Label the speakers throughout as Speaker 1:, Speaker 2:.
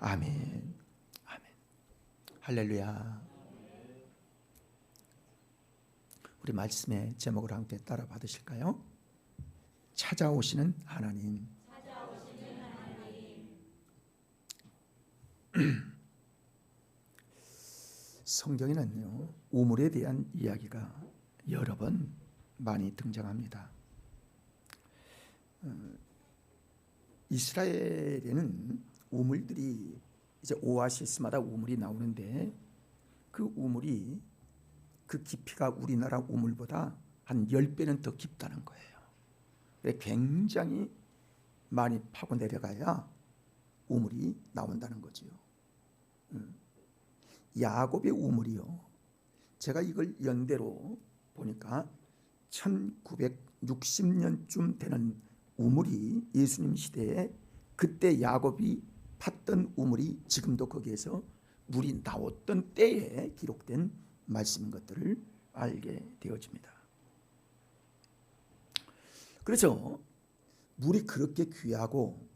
Speaker 1: 아멘. 아멘. 할렐루야. 우리 말씀의 제목을 함께 따라 받으실까요? 찾아오시는 하나님. 성경에는요, 우물에 대한 이야기가 여러 번 많이 등장합니다. 이스라엘에는 우물들이 이제 오아시스마다 우물이 나오는데 그 우물이 그 깊이가 우리나라 우물보다 한 10배는 더 깊다는 거예요. 굉장히 많이 파고 내려가야 우물이 나온다는 거지요. 야곱의 우물이요, 제가 이걸 연대로 보니까 1960년쯤 되는 우물이 예수님 시대에 그때 야곱이 팠던 우물이 지금도 거기에서 물이 나왔던 때에 기록된 말씀인 것들을 알게 되어집니다. 그래서 물이 그렇게 귀하고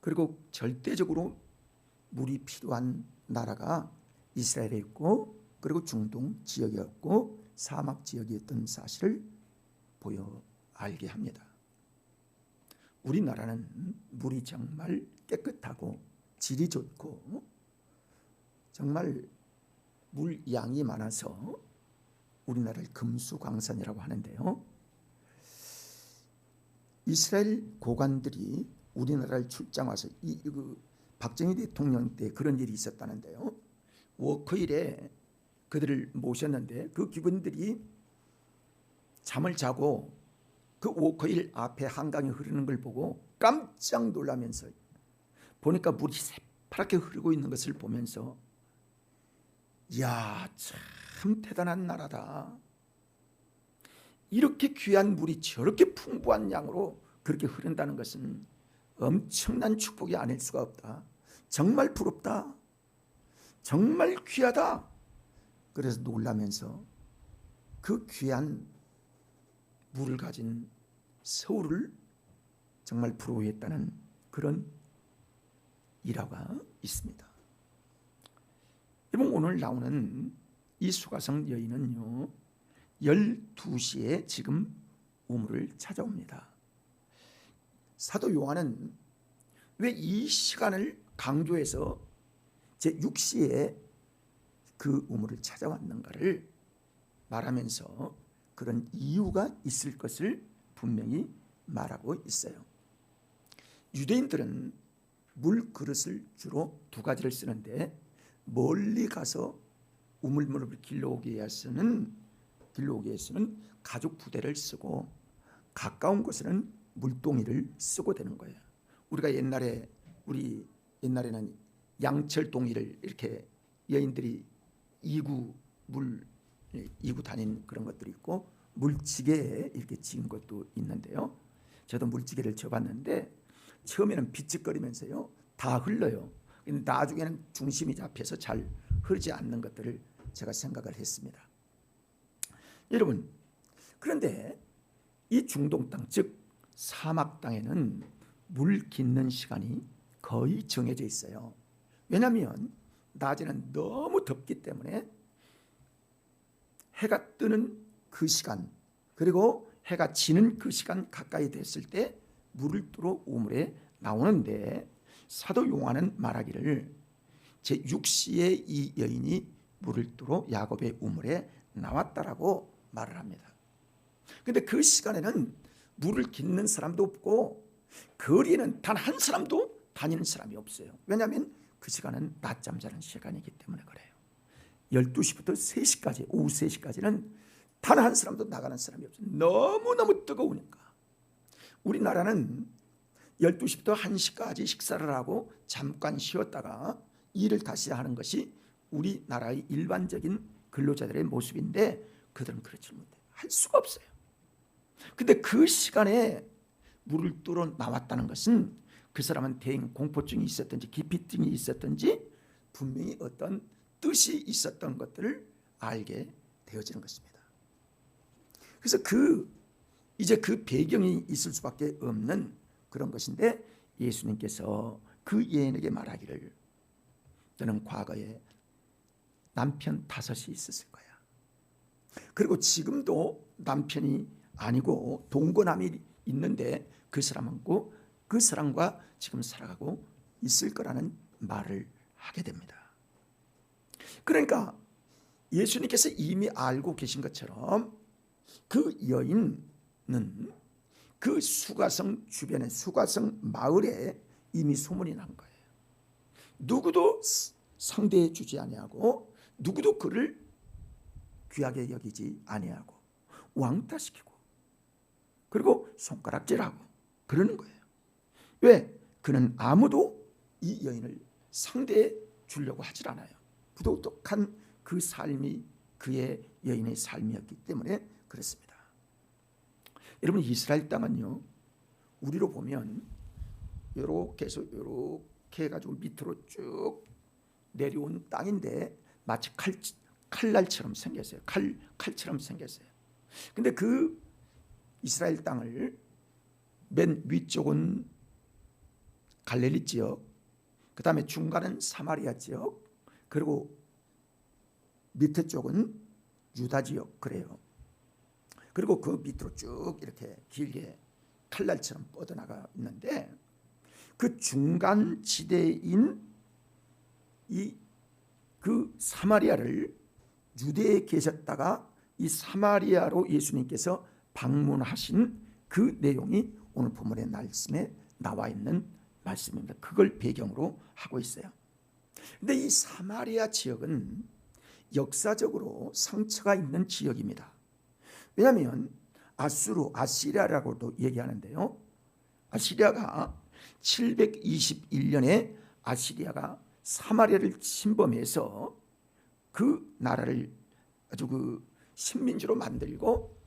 Speaker 1: 그리고 절대적으로 물이 필요한 나라가 이스라엘에 있고 그리고 중동 지역이었고 사막 지역이었던 사실을 보여 알게 합니다. 우리나라는 물이 정말 깨끗하고 질이 좋고 정말 물 양이 많아서 우리나라를 금수광산이라고 하는데요, 이스라엘 고관들이 우리나라를 출장 와서 박정희 대통령 때 그런 일이 있었다는데요, 워커힐에 그들을 모셨는데 그 귀군들이 잠을 자고 그 워커힐 앞에 한강이 흐르는 걸 보고 깜짝 놀라면서 보니까 물이 새파랗게 흐르고 있는 것을 보면서 이야, 참 대단한 나라다. 이렇게 귀한 물이 저렇게 풍부한 양으로 그렇게 흐른다는 것은 엄청난 축복이 아닐 수가 없다. 정말 부럽다. 정말 귀하다. 그래서 놀라면서 그 귀한 물을 가진 서울을 정말 부러워했다는 그런 일화가 있습니다. 여러분, 오늘 나오는 이 수가성 여인은요, 12시에 지금 우물을 찾아옵니다. 사도 요한은 왜 이 시간을 강조해서 제6시에 그 우물을 찾아왔는가를 말하면서 그런 이유가 있을 것을 분명히 말하고 있어요. 유대인들은 물 그릇을 주로 두 가지를 쓰는데 멀리 가서 우물물을 길러오기 위해서는 가죽 부대를 쓰고 가까운 곳에는 물동이를 쓰고 되는 거예요. 우리 옛날에는 양철동이를 이렇게 여인들이 이구 다닌 그런 것들이 있고 물지개에 이렇게 지은 것도 있는데요, 저도 물지개를 져봤는데 처음에는 비찍거리면서요 다 흘러요. 나중에는 중심이 잡혀서 잘 흐르지 않는 것들을 제가 생각을 했습니다. 여러분, 그런데 이 중동 땅, 즉 사막 땅에는 물 깃는 시간이 거의 정해져 있어요. 왜냐하면 낮에는 너무 덥기 때문에 해가 뜨는 그 시간 그리고 해가 지는 그 시간 가까이 됐을 때 물을 뚫어 우물에 나오는데, 사도 요한은 말하기를 제6시에 이 여인이 물을 뚫어 야곱의 우물에 나왔다라고 말을 합니다. 그런데 그 시간에는 물을 깃는 사람도 없고 거리에는 단 한 사람도 다니는 사람이 없어요. 왜냐하면 그 시간은 낮잠 자는 시간이기 때문에 그래요. 12시부터 3시까지, 오후 3시까지는 단 한 사람도 나가는 사람이 없어요. 너무너무 뜨거우니까. 우리나라는 12시부터 1시까지 식사를 하고 잠깐 쉬었다가 일을 다시 하는 것이 우리나라의 일반적인 근로자들의 모습인데 그들은 그렇지 못해요. 할 수가 없어요. 근데 그 시간에 물을 뚫어 나왔다는 것은 그 사람은 대인 공포증이 있었든지 기피증이 있었든지 분명히 어떤 뜻이 있었던 것들을 알게 되어지는 것입니다. 그래서 이제 그 배경이 있을 수밖에 없는 그런 것인데 예수님께서 그 여인에게 말하기를 너는 과거에 남편 5이 있었을 거야. 그리고 지금도 남편이 아니고 동거남이 있는데 그 사람과 지금 살아가고 있을 거라는 말을 하게 됩니다. 그러니까 예수님께서 이미 알고 계신 것처럼 그 여인은 그 수가성 주변의 수가성 마을에 이미 소문이 난 거예요. 누구도 상대해 주지 아니하고 누구도 그를 귀하게 여기지 아니하고 왕따시키고 그리고 손가락질하고 그러는 거예요. 왜? 그는 아무도 이 여인을 상대해 주려고 하질 않아요. 부도덕한 그 삶이 그의 여인의 삶이었기 때문에 그렇습니다. 여러분, 이스라엘 땅은요, 우리로 보면 이렇게 해서 이렇게 해가지고 밑으로 쭉 내려온 땅인데 마치 칼날처럼 생겼어요. 칼처럼 생겼어요. 근데 그 이스라엘 땅을 맨 위쪽은 갈릴리 지역, 그 다음에 중간은 사마리아 지역, 그리고 밑에 쪽은 유다 지역, 그래요. 그리고 그 밑으로 쭉 이렇게 길게 칼날처럼 뻗어나가 있는데 그 중간 지대인 그 사마리아를 유대에 계셨다가 이 사마리아로 예수님께서 방문하신 그 내용이 오늘 본문의 말씀에 나와 있는 말씀입니다. 그걸 배경으로 하고 있어요. 근데 이 사마리아 지역은 역사적으로 상처가 있는 지역입니다. 왜냐하면 아시리아라고도 얘기하는데요. 아시리아가 721년에 아시리아가 사마리아를 침범해서 그 나라를 아주 그 식민지로 만들고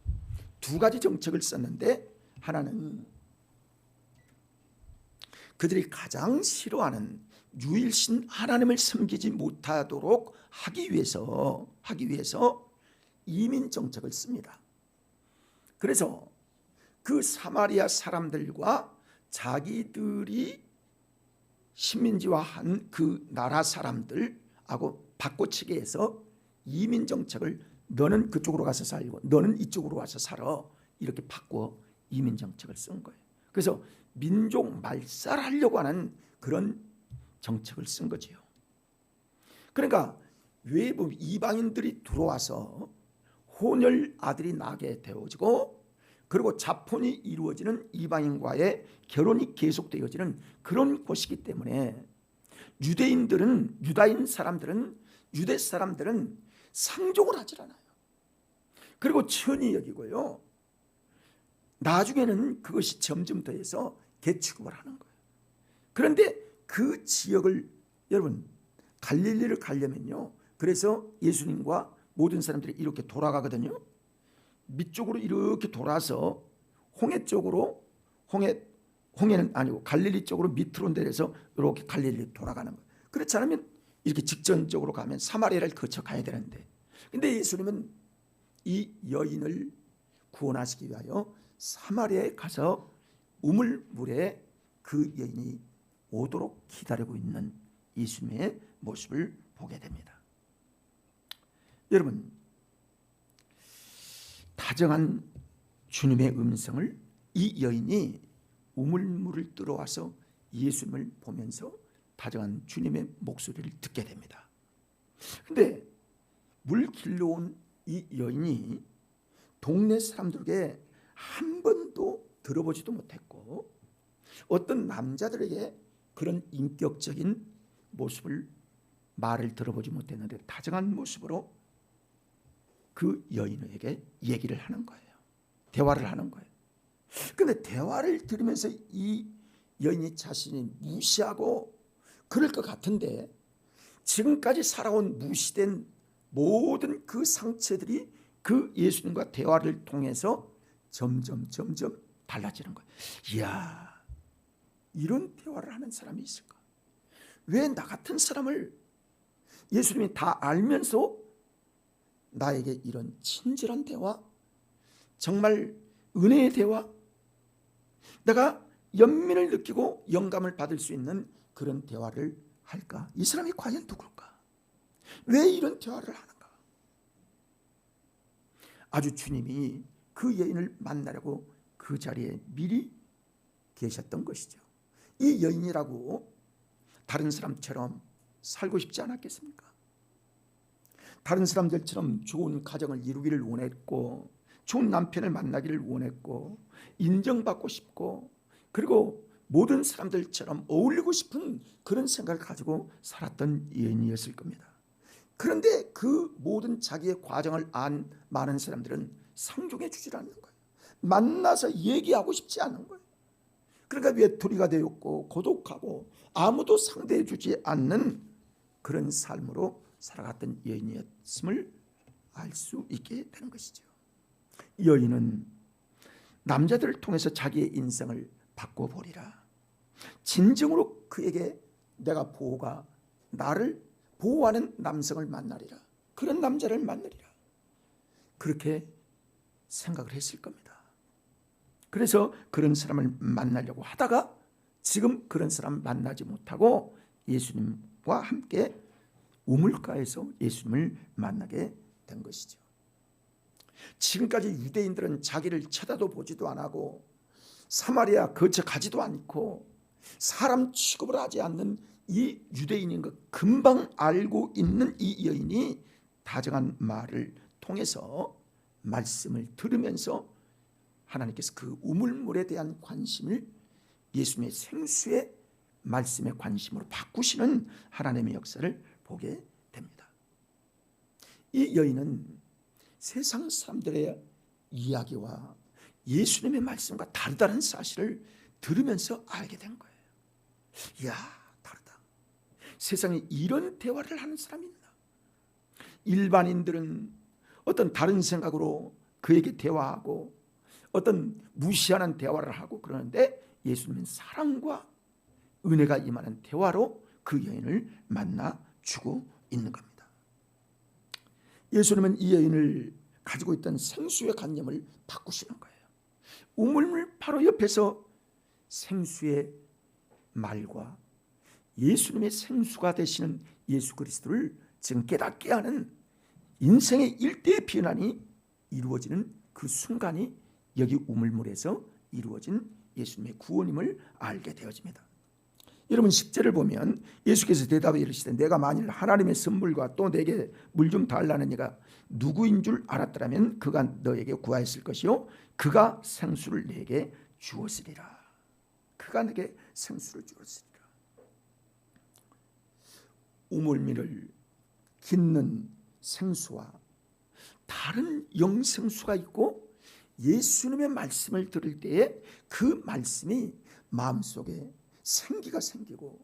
Speaker 1: 두 가지 정책을 썼는데, 하나는 그들이 가장 싫어하는 유일신 하나님을 섬기지 못하도록 하기 위해서 이민 정책을 씁니다. 그래서 그 사마리아 사람들과 자기들이 식민지화한 그 나라 사람들하고 바꿔치기 해서 이민 정책을, 너는 그쪽으로 가서 살고 너는 이쪽으로 와서 살아, 이렇게 바꿔 이민 정책을 쓴 거예요. 그래서 민족 말살하려고 하는 그런 정책을 쓴 거지요. 그러니까 외부 이방인들이 들어와서 혼혈 아들이 나게 되어지고, 그리고 자폰이 이루어지는 이방인과의 결혼이 계속되어지는 그런 곳이기 때문에 유대 사람들은 상종을 하질 않아요. 그리고 천히 여기고요. 나중에는 그것이 점점 더해서 개취급을 하는 거예요. 그런데 그 지역을, 여러분, 갈릴리를 가려면요, 그래서 예수님과 모든 사람들이 이렇게 돌아가거든요. 밑쪽으로 이렇게 돌아서 홍해 쪽으로, 홍해는 아니고 갈릴리 쪽으로 밑으로 내려서 이렇게 갈릴리 돌아가는 거예요. 그렇지 않으면 이렇게 직전적으로 가면 사마리아를 거쳐 가야 되는데, 근데 예수님은 이 여인을 구원하시기 위하여 사마리아에 가서 우물물에 그 여인이 오도록 기다리고 있는 예수님의 모습을 보게 됩니다. 여러분, 다정한 주님의 음성을 이 여인이 우물물을 뚫어와서 예수님을 보면서 다정한 주님의 목소리를 듣게 됩니다. 그런데 물 길러온 이 여인이 동네 사람들에게 한 번도 들어보지도 못했고, 어떤 남자들에게 그런 인격적인 말을 들어보지 못했는데 다정한 모습으로 그 여인에게 얘기를 하는 거예요. 대화를 하는 거예요. 그런데 대화를 들으면서 이 여인이 자신이 무시하고 그럴 것 같은데, 지금까지 살아온 무시된 모든 그 상처들이 그 예수님과 대화를 통해서 점점 달라지는 거예요. 이야, 이런 대화를 하는 사람이 있을까? 왜 나 같은 사람을 예수님이 다 알면서 나에게 이런 친절한 대화, 정말 은혜의 대화, 내가 연민을 느끼고 영감을 받을 수 있는 그런 대화를 할까? 이 사람이 과연 누굴까? 왜 이런 대화를 하는가? 아주 주님이 그 여인을 만나려고 그 자리에 미리 계셨던 것이죠. 이 여인이라고 다른 사람처럼 살고 싶지 않았겠습니까? 다른 사람들처럼 좋은 가정을 이루기를 원했고, 좋은 남편을 만나기를 원했고, 인정받고 싶고, 그리고 모든 사람들처럼 어울리고 싶은 그런 생각을 가지고 살았던 여인이었을 겁니다. 그런데 그 모든 자기의 과정을 안 많은 사람들은 상종해 주질 않는 거예요. 만나서 얘기하고 싶지 않은 거예요. 그러니까 외톨이가 되었고 고독하고 아무도 상대해 주지 않는 그런 삶으로 살아갔던 여인이었음을 알 수 있게 되는 것이죠. 여인은 남자들을 통해서 자기의 인생을 바꿔보리라. 진정으로 그에게 내가 나를 보호하는 남성을 만나리라. 그런 남자를 만나리라. 그렇게 생각을 했을 겁니다. 그래서 그런 사람을 만나려고 하다가 지금 그런 사람 만나지 못하고 예수님과 함께 우물가에서 예수님을 만나게 된 것이죠. 지금까지 유대인들은 자기를 쳐다도 보지도 않고 사마리아 거쳐 가지도 않고 사람 취급을 하지 않는 이 유대인인 것 금방 알고 있는 이 여인이 다정한 말을 통해서 말씀을 들으면서 하나님께서 그 우물물에 대한 관심을 예수님의 생수의 말씀의 관심으로 바꾸시는 하나님의 역사를 보게 됩니다. 이 여인은 세상 사람들의 이야기와 예수님의 말씀과 다르다는 사실을 들으면서 알게 된 거예요. 이야, 다르다. 세상에 이런 대화를 하는 사람이 있나? 일반인들은 어떤 다른 생각으로 그에게 대화하고 어떤 무시하는 대화를 하고 그러는데 예수님은 사랑과 은혜가 임하는 대화로 그 여인을 만나주고 있는 겁니다. 예수님은 이 여인을 가지고 있던 생수의 관념을 바꾸시는 거예요. 우물물 바로 옆에서 생수의 말과 예수님의 생수가 되시는 예수 그리스도를 지금 깨닫게 하는 인생의 일대의 변환이 이루어지는 그 순간이 여기 우물물에서 이루어진 예수님의 구원임을 알게 되어집니다. 여러분 10절을 보면 예수께서 대답해 이르시되 내가 만일 하나님의 선물과 또 내게 물 좀 달라는 이가 누구인 줄 알았더라면 그가 너에게 구하였을 것이요 그가 생수를 내게 주었으리라. 그가 내게 생수를 주었으리라. 우물물을 깃는 생수와 다른 영생수가 있고 예수님의 말씀을 들을 때에 그 말씀이 마음속에 생기가 생기고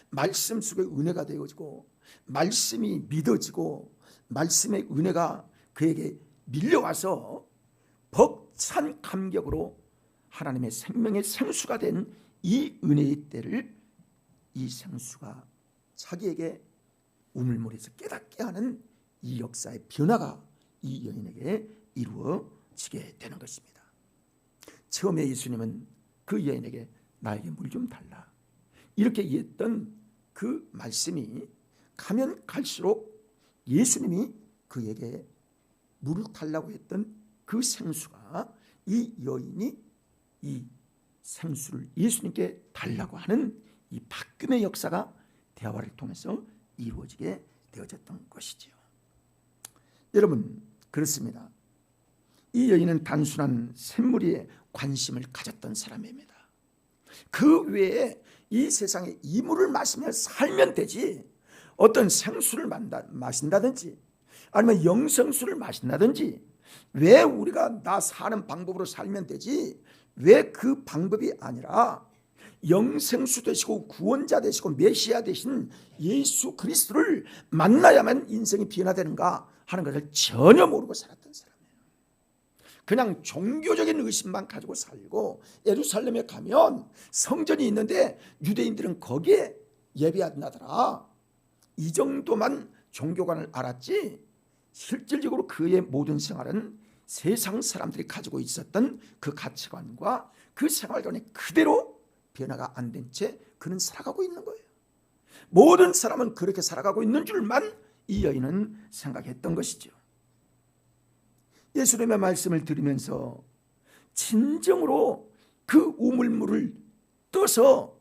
Speaker 1: 말씀 속에 은혜가 되어지고 말씀이 믿어지고 말씀의 은혜가 그에게 밀려와서 벅찬 감격으로 하나님의 생명의 생수가 된 이 은혜의 때를 이 생수가 자기에게 우물물에서 깨닫게 하는 이 역사의 변화가 이 여인에게 이루어지게 되는 것입니다. 처음에 예수님은 그 여인에게 나에게 물 좀 달라 이렇게 얘기했던 그 말씀이 가면 갈수록 예수님이 그에게 물을 달라고 했던 그 생수가 이 여인이 이 생수를 예수님께 달라고 하는 이 바꿈의 역사가 대화를 통해서 이루어지게 되어졌던 것이지요. 여러분 그렇습니다. 이 여인은 단순한 샘물에 관심을 가졌던 사람입니다. 그 외에 이 세상에 이 물을 마시며 살면 되지 어떤 생수를 마신다든지 아니면 영생수를 마신다든지 왜 우리가 나 사는 방법으로 살면 되지 왜 그 방법이 아니라 영생수 되시고 구원자 되시고 메시아 되신 예수 그리스도를 만나야만 인생이 변화되는가 하는 것을 전혀 모르고 살았던 사람이에요. 그냥 종교적인 의심만 가지고 살고 예루살렘에 가면 성전이 있는데 유대인들은 거기에 예배한다더라. 이 정도만 종교관을 알았지 실질적으로 그의 모든 생활은 세상 사람들이 가지고 있었던 그 가치관과 그 생활관이 그대로 변화가 안 된 채 그는 살아가고 있는 거예요. 모든 사람은 그렇게 살아가고 있는 줄만 이 여인은 생각했던 것이죠. 예수님의 말씀을 들으면서 진정으로 그 우물물을 떠서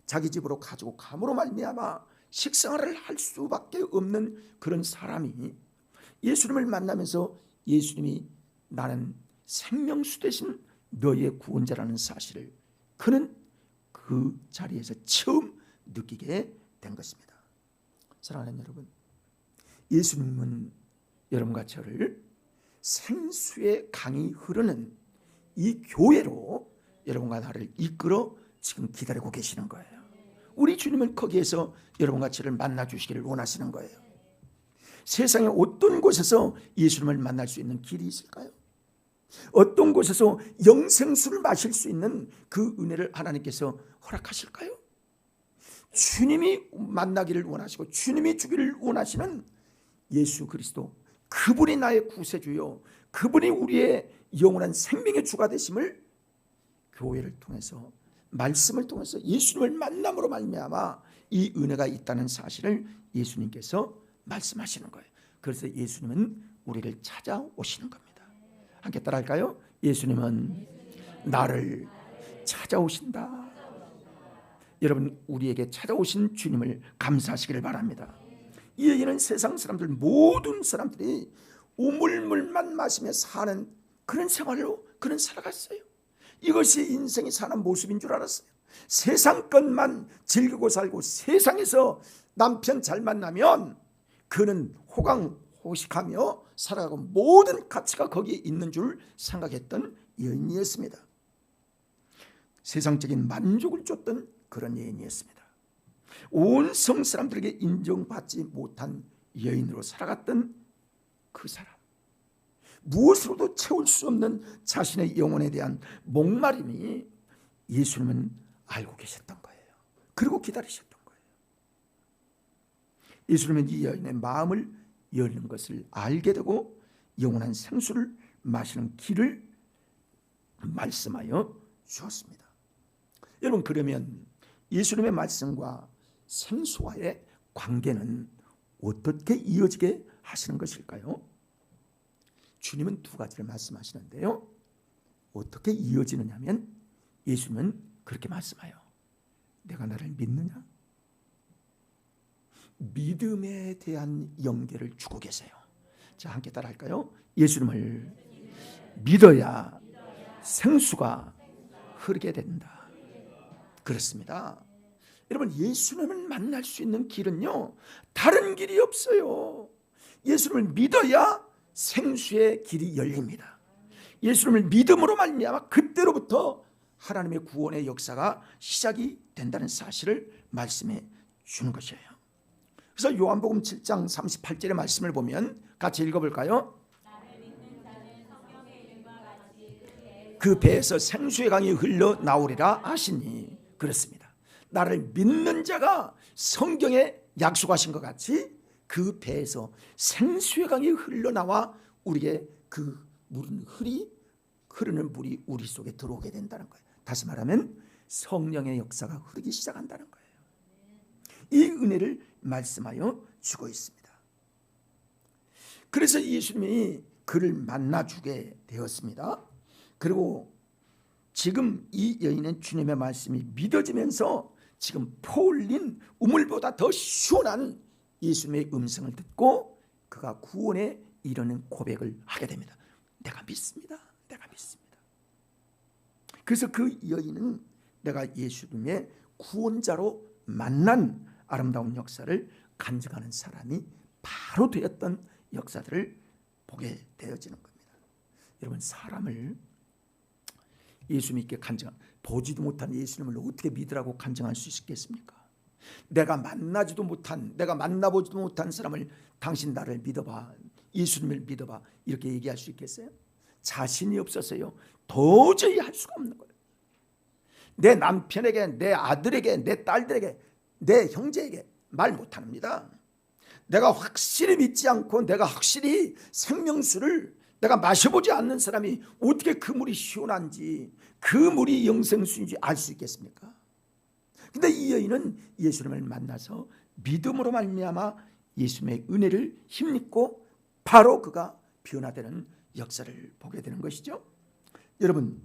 Speaker 1: 자기 집으로 가지고 감으로 말미암아 식생활을 할 수밖에 없는 그런 사람이 예수님을 만나면서 예수님이 나는 생명수 되신 너의 구원자라는 사실을 그는 그 자리에서 처음 느끼게 된 것입니다. 사랑하는 여러분, 예수님은 여러분과 저를 생수의 강이 흐르는 이 교회로 여러분과 나를 이끌어 지금 기다리고 계시는 거예요. 우리 주님은 거기에서 여러분과 저를 만나 주시기를 원하시는 거예요. 세상에 어떤 곳에서 예수님을 만날 수 있는 길이 있을까요? 어떤 곳에서 영생수를 마실 수 있는 그 은혜를 하나님께서 허락하실까요? 주님이 만나기를 원하시고 주님이 주기를 원하시는 예수 그리스도, 그분이 나의 구세주요, 그분이 우리의 영원한 생명의 주가 되심을 교회를 통해서, 말씀을 통해서 예수님을 만남으로 말미암아 이 은혜가 있다는 사실을 예수님께서 말씀하시는 거예요. 그래서 예수님은 우리를 찾아오시는 겁니다. 함께 따라할까요? 예수님은 나를 찾아오신다. 여러분, 우리에게 찾아오신 주님을 감사하시기를 바랍니다. 이 얘기는 세상 사람들, 모든 사람들이 우물물만 마시며 사는 그런 생활로 그는 살아갔어요. 이것이 인생이 사는 모습인 줄 알았어요. 세상 것만 즐기고 살고 세상에서 남편 잘 만나면 그는 호강호식하며 살아가고 모든 가치가 거기에 있는 줄 생각했던 여인이었습니다. 세상적인 만족을 줬던 그런 여인이었습니다. 온 성 사람들에게 인정받지 못한 여인으로 살아갔던 그 사람, 무엇으로도 채울 수 없는 자신의 영혼에 대한 목마름이 예수님은 알고 계셨던 거예요. 그리고 기다리셨던 거예요. 예수님은 이 여인의 마음을 열는 것을 알게 되고 영원한 생수를 마시는 길을 말씀하여 주었습니다. 여러분, 그러면 예수님의 말씀과 생수와의 관계는 어떻게 이어지게 하시는 것일까요? 주님은 두 가지를 말씀하시는데요, 어떻게 이어지느냐 하면 예수님은 그렇게 말씀해요. 내가 나를 믿느냐? 믿음에 대한 연계를 주고 계세요. 자, 함께 따라 할까요? 예수님을 믿어야 생수가 흐르게 된다. 그렇습니다. 여러분, 예수님을 만날 수 있는 길은요, 다른 길이 없어요. 예수님을 믿어야 생수의 길이 열립니다. 예수님을 믿음으로 말미암아 그때로부터 하나님의 구원의 역사가 시작이 된다는 사실을 말씀해 주는 것이에요. 그래서 요한복음 7장 38절의 말씀을 보면 같이 읽어볼까요? 그 배에서 생수의 강이 흘러나오리라 하시니, 그렇습니다. 나를 믿는 자가 성경에 약속하신 것 같이 그 배에서 생수의 강이 흘러나와 우리의 그 흐르는 물이 우리 속에 들어오게 된다는 거예요. 다시 말하면 성령의 역사가 흐르기 시작한다는 거예요. 이 은혜를 말씀하여 주고 있습니다. 그래서 예수님이 그를 만나주게 되었습니다. 그리고 지금 이 여인은 주님의 말씀이 믿어지면서 지금 퍼올린 우물보다 더 시원한 예수님의 음성을 듣고 그가 구원에 이르는 고백을 하게 됩니다. 내가 믿습니다. 내가 믿습니다. 그래서 그 여인은 내가 예수님의 구원자로 만난 아름다운 역사를 간증하는 사람이 바로 되었던 역사들을 보게 되어지는 겁니다. 여러분, 사람을 예수 믿게 보지도 못한 예수님을 어떻게 믿으라고 간증할 수 있겠습니까? 내가 만나보지도 못한 사람을 당신 나를 믿어봐, 예수님을 믿어봐, 이렇게 얘기할 수 있겠어요? 자신이 없어서요, 도저히 할 수가 없는 거예요. 내 남편에게, 내 아들에게, 내 딸들에게, 내 형제에게 말 못합니다. 내가 확실히 믿지 않고 내가 확실히 생명수를 내가 마셔보지 않는 사람이 어떻게 그 물이 시원한지, 그 물이 영생수인지 알 수 있겠습니까? 근데 이 여인은 예수님을 만나서 믿음으로 말미암아 예수님의 은혜를 힘입고 바로 그가 변화되는 역사를 보게 되는 것이죠. 여러분,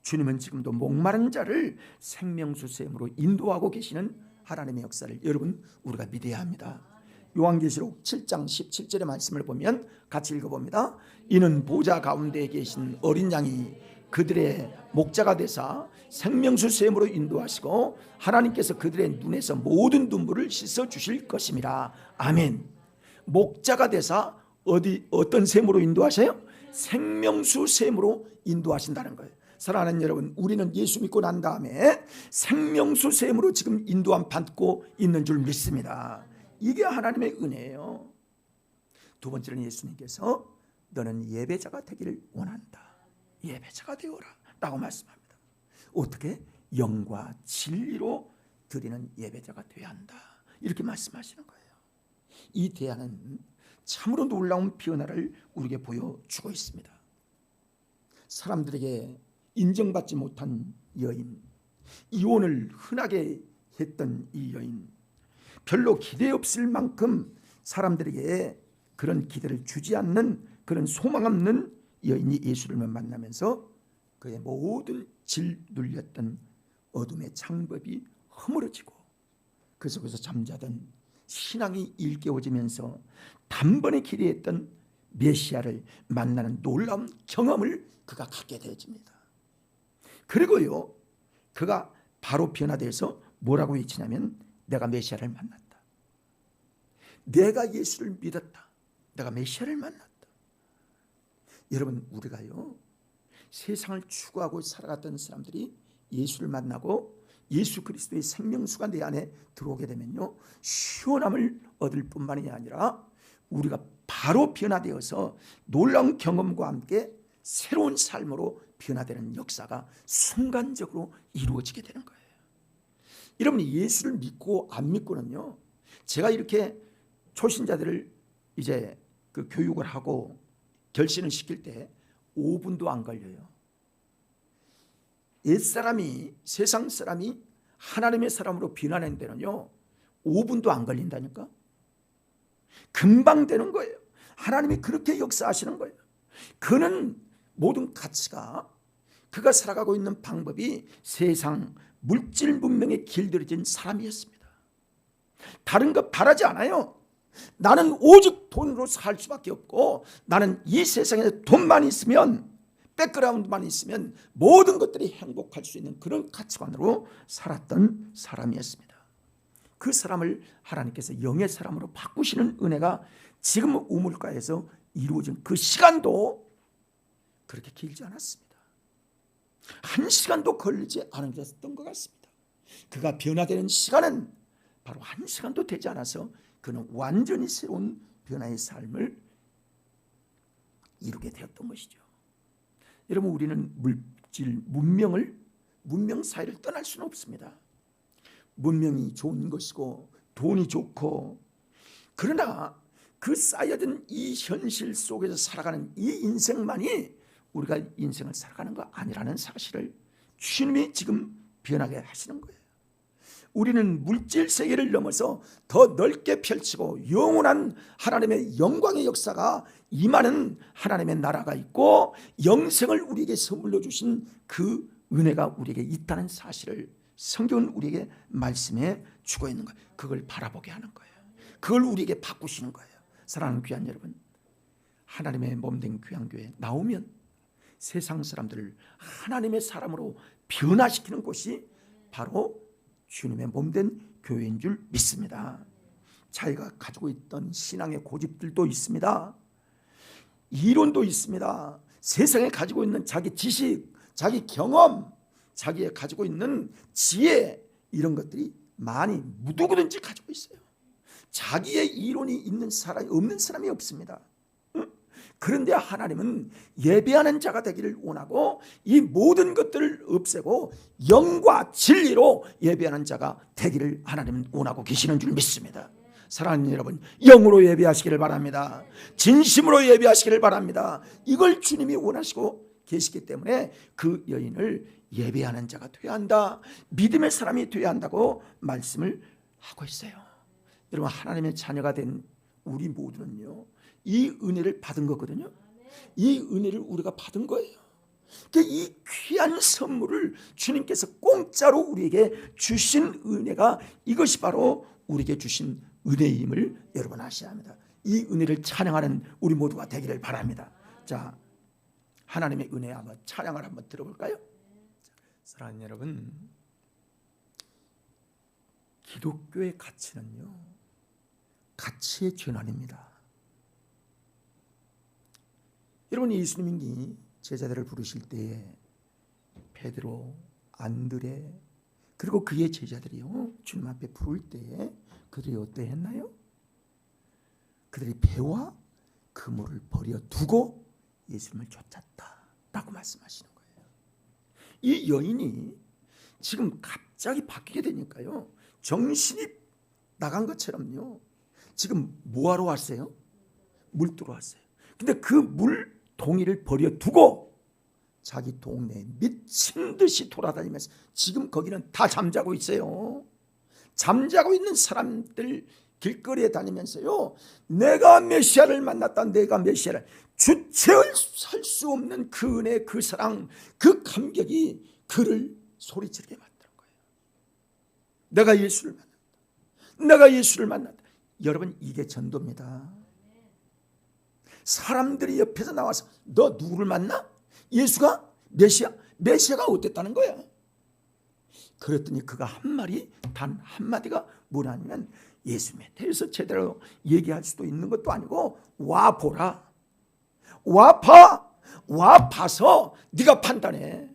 Speaker 1: 주님은 지금도 목마른 자를 생명수샘으로 인도하고 계시는 하나님의 역사를 여러분 우리가 믿어야 합니다. 요한계시록 7장 17절의 말씀을 보면 같이 읽어봅니다. 이는 보좌 가운데 계신 어린 양이 그들의 목자가 되사 생명수샘으로 인도하시고 하나님께서 그들의 눈에서 모든 눈물을 씻어 주실 것임이라. 아멘. 목자가 되사 어떤 샘으로 인도하셔요? 생명수샘으로 인도하신다는 거예요. 사랑하는 여러분, 우리는 예수 믿고 난 다음에 생명수샘으로 지금 인도함 받고 있는 줄 믿습니다. 이게 하나님의 은혜예요. 두 번째는 예수님께서 너는 예배자가 되기를 원한다. 예배자가 되어라 라고 말씀합니다. 어떻게? 영과 진리로 드리는 예배자가 되어야 한다, 이렇게 말씀하시는 거예요. 이 대안은 참으로 놀라운 변화를 우리에게 보여주고 있습니다. 사람들에게 인정받지 못한 여인, 이혼을 흔하게 했던 이 여인, 별로 기대 없을 만큼 사람들에게 그런 기대를 주지 않는 그런 소망 없는 여인이 예수를 만나면서 그의 모든 짓눌렸던 어둠의 창법이 허물어지고 그 속에서 잠자던 신앙이 일깨워지면서 단번에 기대했던 메시아를 만나는 놀라운 경험을 그가 갖게 되어집니다. 그리고요, 그가 바로 변화되어서 뭐라고 외치냐면 내가 메시아를 만났다. 내가 예수를 믿었다. 내가 메시아를 만났다. 여러분, 우리가요 세상을 추구하고 살아갔던 사람들이 예수를 만나고 예수 그리스도의 생명수가 내 안에 들어오게 되면요, 시원함을 얻을 뿐만이 아니라 우리가 바로 변화되어서 놀라운 경험과 함께 새로운 삶으로 변화되는 역사가 순간적으로 이루어지게 되는 거예요. 여러분이 예수를 믿고 안 믿고는요, 제가 이렇게 초신자들을 이제 그 교육을 하고 결신을 시킬 때 5분도 안 걸려요. 옛사람이, 세상 사람이 하나님의 사람으로 변하는 데는요 5분도 안 걸린다니까. 금방 되는 거예요. 하나님이 그렇게 역사하시는 거예요. 그는 모든 가치가, 그가 살아가고 있는 방법이 세상 물질 문명에 길들여진 사람이었습니다. 다른 거 바라지 않아요. 나는 오직 돈으로 살 수밖에 없고, 나는 이 세상에 돈만 있으면, 백그라운드만 있으면 모든 것들이 행복할 수 있는 그런 가치관으로 살았던 사람이었습니다. 그 사람을 하나님께서 영의 사람으로 바꾸시는 은혜가 지금 우물가에서 이루어진 그 시간도 그렇게 길지 않았습니다. 1시간도 걸리지 않았던 것 같습니다. 그가 변화되는 시간은 바로 1시간도 되지 않아서 그는 완전히 새로운 변화의 삶을 이루게 되었던 것이죠. 여러분, 우리는 물질, 문명 사회를 떠날 수는 없습니다. 문명이 좋은 것이고 돈이 좋고, 그러나 그 쌓여든 이 현실 속에서 살아가는 이 인생만이 우리가 인생을 살아가는 거 아니라는 사실을 주님이 지금 변하게 하시는 거예요. 우리는 물질 세계를 넘어서 더 넓게 펼치고 영원한 하나님의 영광의 역사가 임하는 하나님의 나라가 있고, 영생을 우리에게 선물로 주신 그 은혜가 우리에게 있다는 사실을 성경은 우리에게 말씀해 주고 있는 거예요. 그걸 바라보게 하는 거예요. 그걸 우리에게 바꾸시는 거예요. 사랑하는 귀한 여러분, 하나님의 몸된 귀한교회에 나오면 세상 사람들을 하나님의 사람으로 변화시키는 곳이 바로 주님의 몸된 교회인 줄 믿습니다. 자기가 가지고 있던 신앙의 고집들도 있습니다. 이론도 있습니다. 세상에 가지고 있는 자기 지식, 자기 경험, 자기가 가지고 있는 지혜, 이런 것들이 많이 누구든지 가지고 있어요. 자기의 이론이 있는 사람이 없는 사람이 없습니다. 그런데 하나님은 예배하는 자가 되기를 원하고 이 모든 것들을 없애고 영과 진리로 예배하는 자가 되기를 하나님은 원하고 계시는 줄 믿습니다. 사랑하는 여러분, 영으로 예배하시기를 바랍니다. 진심으로 예배하시기를 바랍니다. 이걸 주님이 원하시고 계시기 때문에 그 여인을 예배하는 자가 되어야 한다, 믿음의 사람이 되어야 한다고 말씀을 하고 있어요. 여러분, 하나님의 자녀가 된 우리 모두는요, 이 은혜를 받은 거거든요. 이 은혜를 우리가 받은 거예요. 이 귀한 선물을 주님께서 공짜로 우리에게 주신 은혜가, 이것이 바로 우리에게 주신 은혜임을 여러분 아셔야 합니다. 이 은혜를 찬양하는 우리 모두가 되기를 바랍니다. 자, 하나님의 은혜 한번 찬양을 한번 들어볼까요? 사랑하는 여러분, 기독교의 가치는요, 가치의 전환입니다. 여러분, 예수님이 제자들을 부르실 때에 베드로, 안드레, 그리고 그의 제자들이요, 주님 앞에 부를 때에 그들이 어떠했나요? 그들이 배와 그물을 버려두고 예수님을 쫓았다라고 말씀하시는 거예요. 이 여인이 지금 갑자기 바뀌게 되니까요, 정신이 나간 것처럼요, 지금 뭐하러 왔어요? 물 뜨러 왔어요. 근데 그 물동이를 버려두고 자기 동네에 미친 듯이 돌아다니면서 지금 거기는 다 잠자고 있어요. 잠자고 있는 사람들 길거리에 다니면서요, 내가 메시아를 만났다, 내가 메시아를, 주체할 수 없는 그 은혜, 그 사랑, 그 감격이 그를 소리지르게 만드는 거예요. 내가 예수를 만났다, 내가 예수를 만났다. 여러분, 이게 전도입니다. 사람들이 옆에서 나와서 너 누구를 만나? 예수가 메시아가 어땠다는 거야? 그랬더니 그가 단 한마디가 뭐냐면, 예수님에 대해서 제대로 얘기할 수도 있는 것도 아니고, 와 보라, 와 봐서 네가 판단해.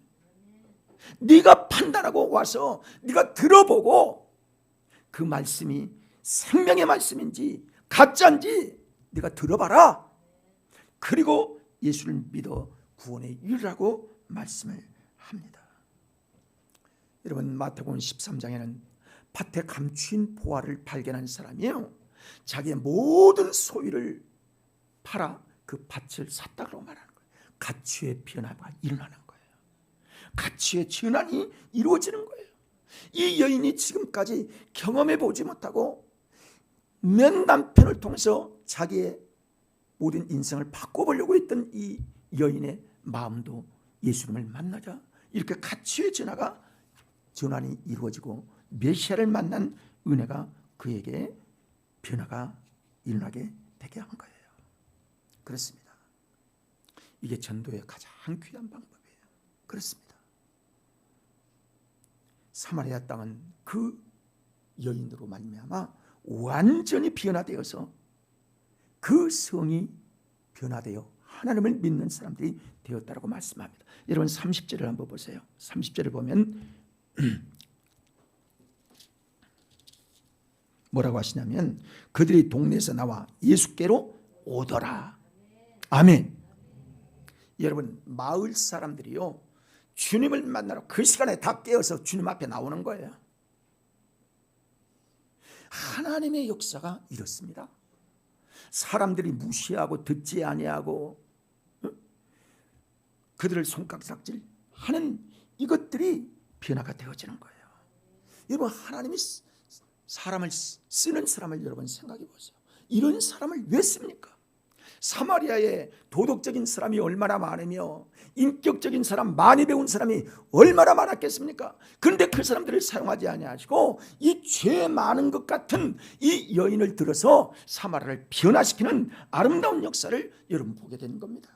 Speaker 1: 네가 판단하고 와서 네가 들어보고 그 말씀이 생명의 말씀인지 가짜인지 네가 들어봐라. 그리고 예수를 믿어 구원에 이르라고 말씀을 합니다. 여러분, 마태복음 13장에는 밭에 감추인 보화를 발견한 사람이에요. 자기의 모든 소유를 팔아 그 밭을 샀다고 말하는 거예요. 가치의 변화가 일어나는 거예요. 가치의 전환이 이루어지는 거예요. 이 여인이 지금까지 경험해 보지 못하고 몇 남편을 통해서 자기의 모든 인생을 바꿔보려고 했던 이 여인의 마음도 예수님을 만나자 이렇게 가치의 전환이 이루어지고 메시아를 만난 은혜가 그에게 변화가 일어나게 되게 한 거예요. 그렇습니다. 이게 전도의 가장 귀한 방법이에요. 그렇습니다. 사마리아 땅은 그 여인으로 말미암아 완전히 변화되어서 그 성이 변화되어 하나님을 믿는 사람들이 되었다라고 말씀합니다. 여러분, 30절을 한번 보세요. 30절을 보면 뭐라고 하시냐면, 그들이 동네에서 나와 예수께로 오더라. 아멘. 여러분, 마을 사람들이요, 주님을 만나러 그 시간에 다 깨어서 주님 앞에 나오는 거예요. 하나님의 역사가 이렇습니다. 사람들이 무시하고 듣지 아니하고 그들을 손가락질하는 이것들이 변화가 되어지는 거예요. 여러분, 하나님이 사람을 쓰는 사람을 여러분 생각해 보세요. 이런 사람을 왜 씁니까? 사마리아에 도덕적인 사람이 얼마나 많으며 인격적인 사람, 많이 배운 사람이 얼마나 많았겠습니까? 그런데 그 사람들을 사용하지 아니하시고 이 죄 많은 것 같은 이 여인을 들어서 사마리아를 변화시키는 아름다운 역사를 여러분 보게 되는 겁니다.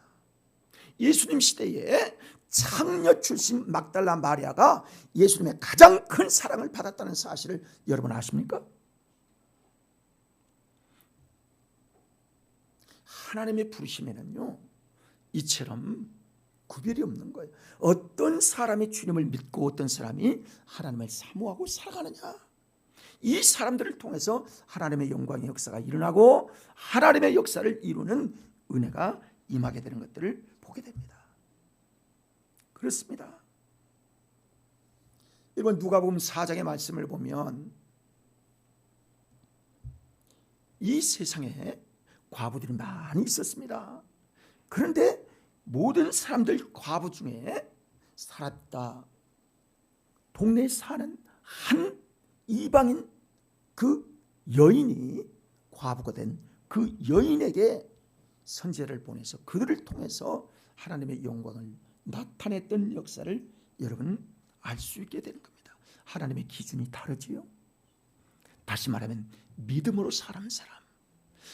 Speaker 1: 예수님 시대에 창녀 출신 막달라 마리아가 예수님의 가장 큰 사랑을 받았다는 사실을 여러분 아십니까? 하나님의 부르심에는요, 이처럼 구별이 없는 거예요. 어떤 사람이 주님을 믿고 어떤 사람이 하나님을 사모하고 살아가느냐, 이 사람들을 통해서 하나님의 영광의 역사가 일어나고 하나님의 역사를 이루는 은혜가 임하게 되는 것들을 보게 됩니다. 그렇습니다. 이번 누가복음 4장의 말씀을 보면 이 세상에 과부들이 많이 있었습니다. 그런데 모든 사람들 과부 중에 살았다. 동네에 사는 한 이방인 그 여인이 과부가 된 그 여인에게 선지자를 보내서 그들을 통해서 하나님의 영광을 나타냈던 역사를 여러분 알 수 있게 되는 겁니다. 하나님의 기준이 다르지요. 다시 말하면 믿음으로 사람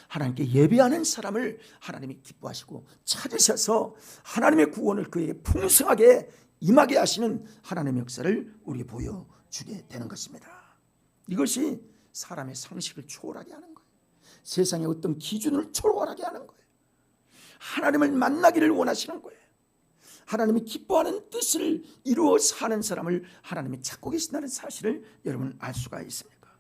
Speaker 1: 하나님께 예배하는 사람을 하나님이 기뻐하시고 찾으셔서 하나님의 구원을 그에게 풍성하게 임하게 하시는 하나님의 역사를 우리에게 보여주게 되는 것입니다. 이것이 사람의 상식을 초월하게 하는 거예요. 세상의 어떤 기준을 초월하게 하는 거예요. 하나님을 만나기를 원하시는 거예요. 하나님이 기뻐하는 뜻을 이루어 사는 사람을 하나님이 찾고 계신다는 사실을 여러분 알 수가 있습니까?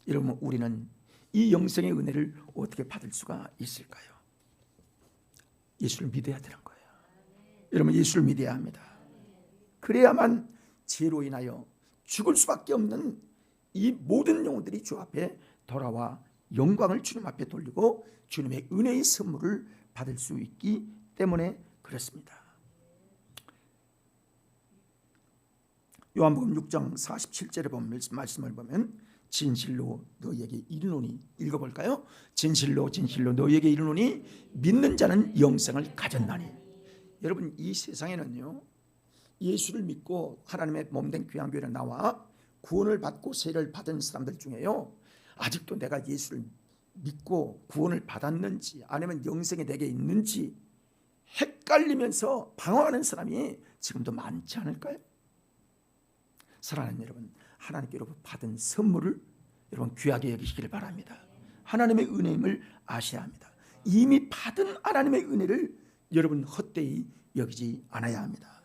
Speaker 1: 여러분, 우리는 이 영생의 은혜를 어떻게 받을 수가 있을까요? 예수를 믿어야 되는 거예요. 여러분, 예수를 믿어야 합니다. 그래야만 죄로 인하여 죽을 수밖에 없는 이 모든 영혼들이 주 앞에 돌아와 영광을 주님 앞에 돌리고 주님의 은혜의 선물을 받을 수 있기 때문에 그렇습니다. 요한복음 6장 47절에 보면 말씀을 보면 진실로 너희에게 이르노니, 읽어볼까요? 진실로 진실로 너희에게 이르노니 믿는 자는 영생을 가졌나니. 여러분, 이 세상에는요, 예수를 믿고 하나님의 몸된 귀한 교회에 나와 구원을 받고 세례를 받은 사람들 중에요, 아직도 내가 예수를 믿고 구원을 받았는지 아니면 영생이 내게 있는지 헷갈리면서 방황하는 사람이 지금도 많지 않을까요? 사랑하는 여러분, 하나님께로부터 받은 선물을 여러분 귀하게 여기시기를 바랍니다. 하나님의 은혜임을 아셔야 합니다. 이미 받은 하나님의 은혜를 여러분 헛되이 여기지 않아야 합니다.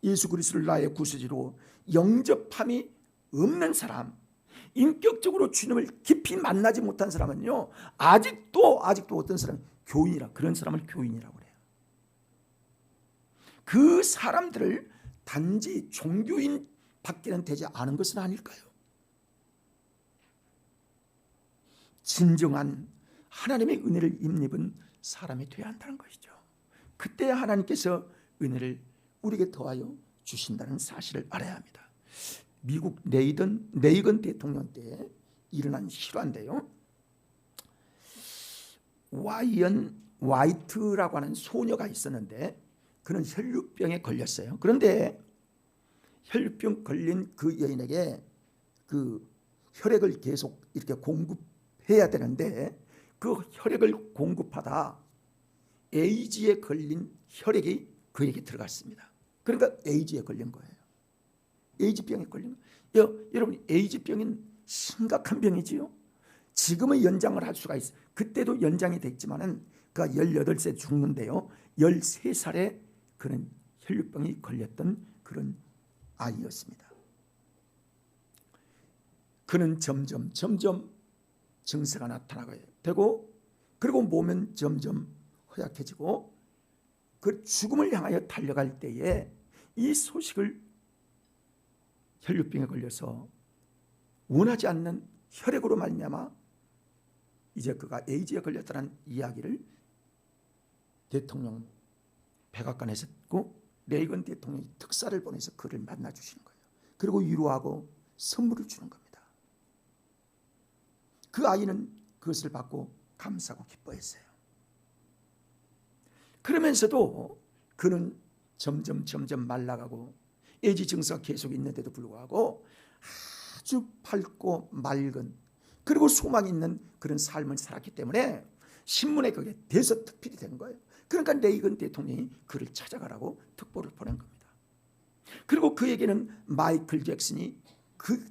Speaker 1: 예수 그리스도를 나의 구세주로 영접함이 없는 사람, 인격적으로 주님을 깊이 만나지 못한 사람은요, 아직도 어떤 사람, 교인이라, 그런 사람을 교인이라고 그래요. 그 사람들을 단지 종교인 밖에는 되지 않은 것은 아닐까요? 진정한 하나님의 은혜를 입는 사람이 되어야 한다는 것이죠. 그때 하나님께서 은혜를 우리에게 더하여 주신다는 사실을 알아야 합니다. 미국 레이건 대통령 때 일어난 실화인데요, 와이언 와이트라고 하는 소녀가 있었는데 그는 혈류병에 걸렸어요. 그런데 혈류병 걸린 그 여인에게 그 혈액을 계속 이렇게 공급해야 되는데 그 혈액을 공급하다 에이즈에 걸린 혈액이 그에게 들어갔습니다. 그러니까 에이즈에 걸린 거예요. 에이즈병에 걸린 거예요. 여러분, 에이즈병은 심각한 병이지요. 지금은 연장을 할 수가 있어요. 그때도 연장이 됐지만은 그가 18세 죽는데요, 13살에 그는 혈류병이 걸렸던 그런 아이였습니다. 그는 점점 증세가 나타나게 되고, 그리고 몸은 점점 허약해지고 그 죽음을 향하여 달려갈 때에 이 소식을, 혈류병에 걸려서 원하지 않는 혈액으로 말미암아 이제 그가 에이즈에 걸렸다는 이야기를 대통령 백악관에서 듣고 레이건 대통령이 특사를 보내서 그를 만나 주시는 거예요. 그리고 위로하고 선물을 주는 겁니다. 그 아이는 그것을 받고 감사하고 기뻐했어요. 그러면서도 그는 점점 말라가고 에이즈 증세가 계속 있는데도 불구하고 아주 밝고 맑은, 그리고 소망이 있는 그런 삶을 살았기 때문에 신문에 그게 대서특필이 된 거예요. 그러니까 레이건 대통령이 그를 찾아가라고 특보를 보낸 겁니다. 그리고 그에게는 마이클 잭슨이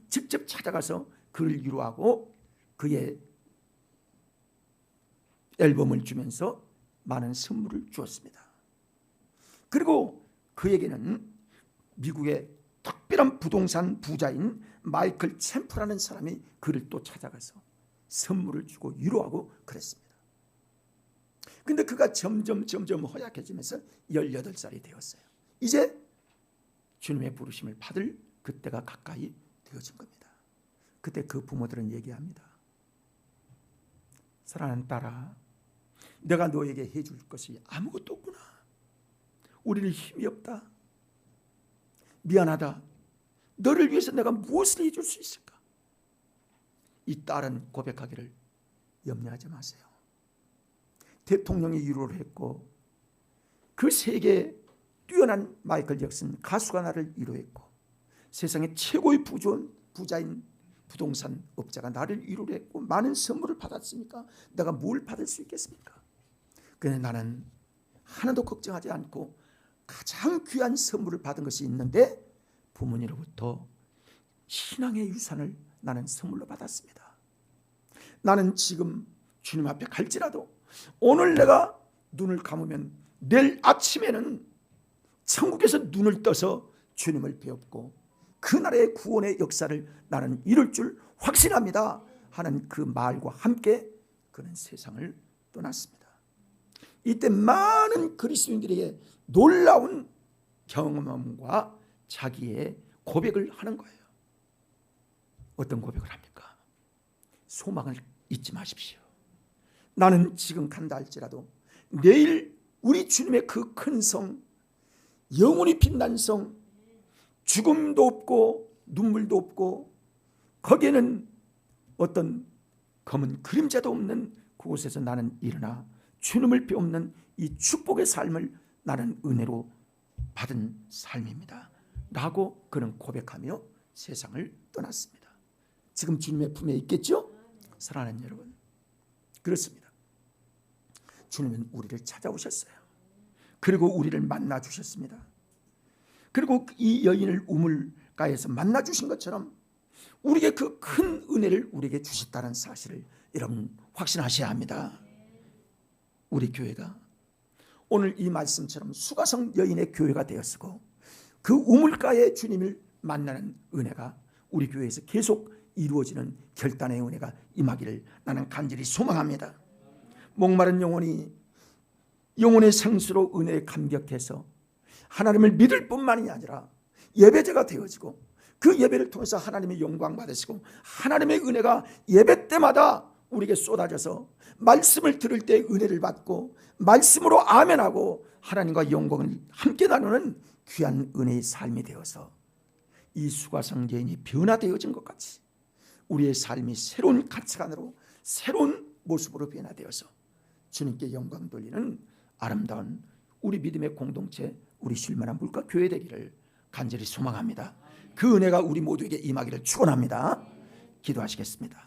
Speaker 1: 직접 찾아가서 그를 위로하고 그의 앨범을 주면서 많은 선물을 주었습니다. 그리고 그에게는 미국의 특별한 부동산 부자인 마이클 챔프라는 사람이 그를 또 찾아가서 선물을 주고 위로하고 그랬습니다. 근데 그가 점점 허약해지면서 18살이 되었어요. 이제 주님의 부르심을 받을 그때가 가까이 되어진 겁니다. 그때 그 부모들은 얘기합니다. 사랑하는 딸아, 내가 너에게 해줄 것이 아무것도 없구나. 우리는 힘이 없다, 미안하다, 너를 위해서 내가 무엇을 해줄 수 있을까? 이 딸은 고백하기를 염려하지 마세요. 대통령이 위로를 했고 그 세계에 뛰어난 마이클 잭슨 가수가 나를 위로했고 세상의 최고의 부자인 부동산 업자가 나를 위로를 했고 많은 선물을 받았으니까 내가 뭘 받을 수 있겠습니까? 그런데 나는 하나도 걱정하지 않고 가장 귀한 선물을 받은 것이 있는데 부모님으로부터 신앙의 유산을 나는 선물로 받았습니다. 나는 지금 주님 앞에 갈지라도 오늘 내가 눈을 감으면 내일 아침에는 천국에서 눈을 떠서 주님을 배웠고 그 나라의 구원의 역사를 나는 이룰 줄 확신합니다 하는 그 말과 함께 그는 세상을 떠났습니다. 이때 많은 그리스도인들에게 놀라운 경험과 자기의 고백을 하는 거예요. 어떤 고백을 합니까? 소망을 잊지 마십시오. 나는 지금 간다 할지라도 내일 우리 주님의 그 큰 성, 영원히 빛난 성, 죽음도 없고 눈물도 없고 거기에는 어떤 검은 그림자도 없는 그곳에서 나는 일어나 주님을 배우는 이 축복의 삶을 나는 은혜로 받은 삶입니다 라고 그는 고백하며 세상을 떠났습니다. 지금 주님의 품에 있겠죠? 사랑하는 여러분, 그렇습니다. 주님은 우리를 찾아오셨어요. 그리고 우리를 만나 주셨습니다. 그리고 이 여인을 우물가에서 만나 주신 것처럼 우리에게 그 큰 은혜를 우리에게 주셨다는 사실을 여러분 확신하셔야 합니다. 우리 교회가 오늘 이 말씀처럼 수가성 여인의 교회가 되었고 그 우물가에 주님을 만나는 은혜가 우리 교회에서 계속 이루어지는 결단의 은혜가 임하기를 나는 간절히 소망합니다. 목마른 영혼의 생수로 은혜에 감격해서 하나님을 믿을 뿐만이 아니라 예배자가 되어지고 그 예배를 통해서 하나님의 영광 받으시고 하나님의 은혜가 예배 때마다 우리에게 쏟아져서 말씀을 들을 때 은혜를 받고 말씀으로 아멘하고 하나님과 영광을 함께 나누는 귀한 은혜의 삶이 되어서 이 수가성 여인이 변화되어진 것 같이 우리의 삶이 새로운 가치관으로 새로운 모습으로 변화되어서 주님께 영광 돌리는 아름다운 우리 믿음의 공동체, 우리 쉴만한 물가 교회 되기를 간절히 소망합니다. 그 은혜가 우리 모두에게 임하기를 축원합니다. 기도하시겠습니다.